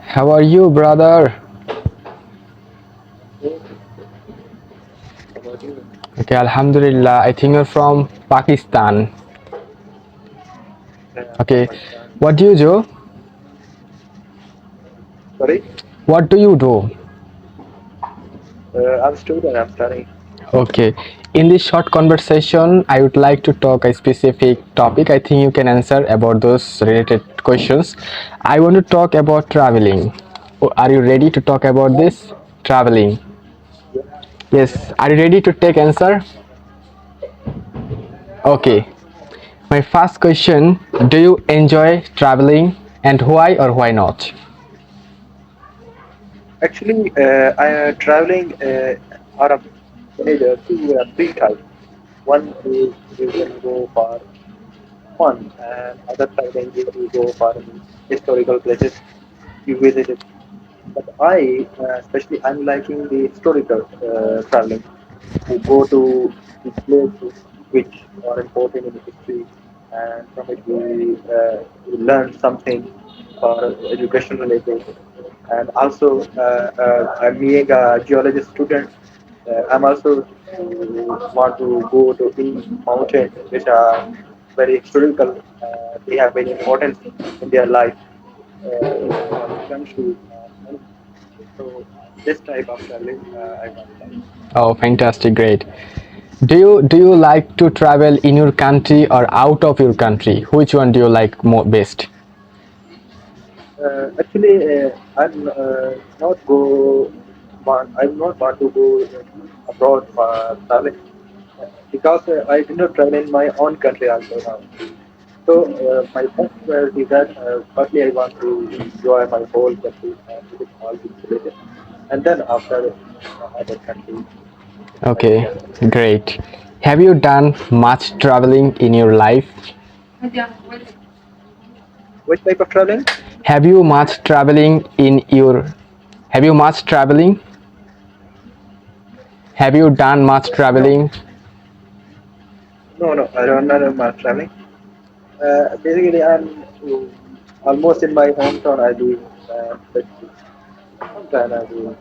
How are you, brother? Good. How about you? Okay, Alhamdulillah. I think you're from Pakistan. Yeah, I'm from Okay, Pakistan. what do you do? Sorry? What do you do? I'm a student. I'm studying. Okay, in this short conversation, I would like to talk a specific topic. I think you can answer about those related questions. I want to talk about traveling. Are you ready to talk about this? Traveling. Yeah, Yes. Are you ready to take answer? Okay. My first question: do you enjoy traveling, and why or why not? actually, I traveling are two three types. One is you can go for fun, and other traveling is you go for historical places you visited. But especially, I'm liking the historical traveling. To go to the places which are important in history, and from it we learn something for education related. And also, I'm being a geologist student. I'm also want to go to the mountains, which are very historical. They have very importance in their life, for the country. So this type of traveling I want like. Oh, fantastic, great. Do you like to travel in your country or out of your country? Which one do you like more best? Actually, not go. I do not want to go abroad for traveling because I did not travel in my own country also now. So my first priority is that firstly I want to enjoy my whole country and visit all the places, and then after other countries I will Okay, travel. great. Have you done much traveling in your life? Which type of traveling? Have you much traveling in your Have you much traveling? Have you done much No, traveling? no, I don't know much traveling. Basically, I'm almost in my hometown. I live, but sometimes I do.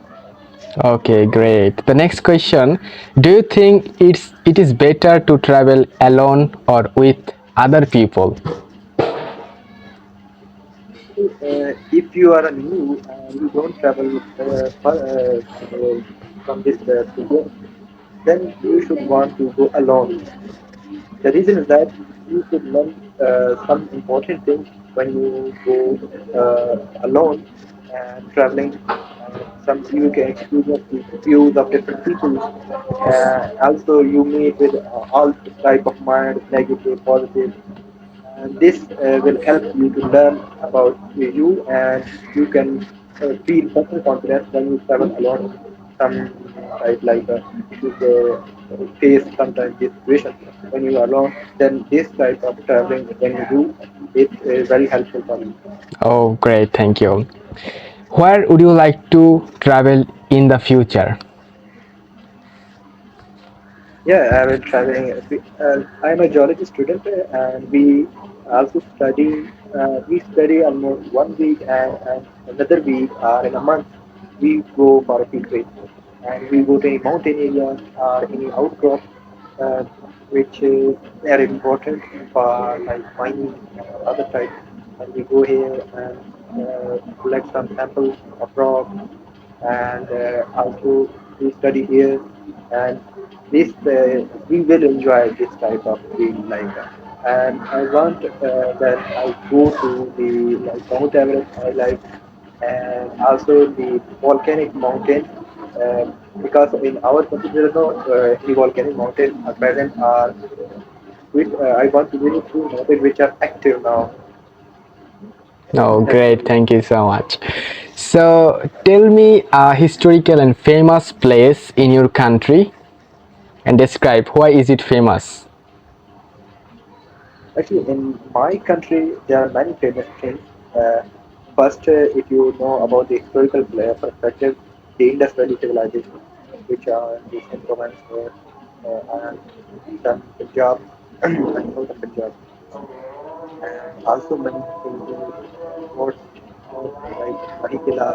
Okay, great. The next question, do you think it is better to travel alone or with other people? If you are a new and you don't travel from this to then you should want to go alone. The reason is that you should learn some important things when you go alone and traveling. Some you can experience the views of different people. Also, you meet with all type of mind, negative, positive, and this will help you to learn about you, and you can feel better confidence when you travel alone. Some type like if you face sometimes this situation when you are alone, then this type of traveling when you do, it's very helpful for you. Oh, great, thank you. Where would you like to travel in the future? Yeah, I will traveling. I'm a geology student, and we also study. We study almost 1 week and another week or in a month. We go for a field trip, and we go to any mountain area or any outcrop, uh, which is very important for like mining or other types. And we go here and collect some samples of rock, and also we study here, and this we will enjoy this type of field like and I want that I go to the like Mount Everest I like, and also the volcanic mountain, uh, because in our country there is no any volcanic mountain at present are which I want to visit two mountains which are active now. Oh, That's the great, reason. thank you so much. So, tell me a historical and famous place in your country and describe why is it famous. Actually, in my country, there are many famous things. Uh, First, if you know about the historical perspective, the Indus Valley civilization, which are in the Sindh province and eastern Punjab and southern Punjab, and also many historical forts. like Mahikila,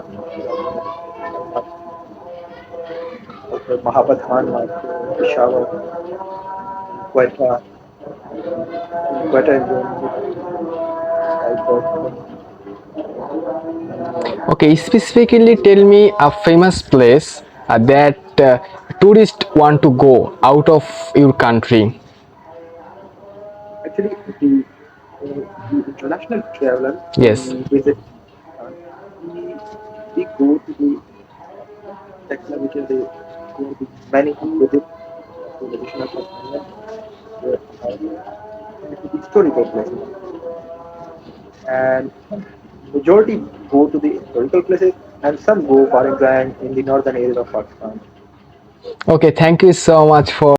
March, also Mahabad Khan March in Peshawar, in Quetta, in Quetta in Jammu, like Okay, specifically tell me a famous place that tourists want to go out of your country. actually the international travelers when Yes. we visit Pakistan, we we go to the sector which is the where the many visit to the national Pakistan where to the historical places and majority go to the historical places and some go for exam in the northern areas of Pakistan. Okay, thank you so much for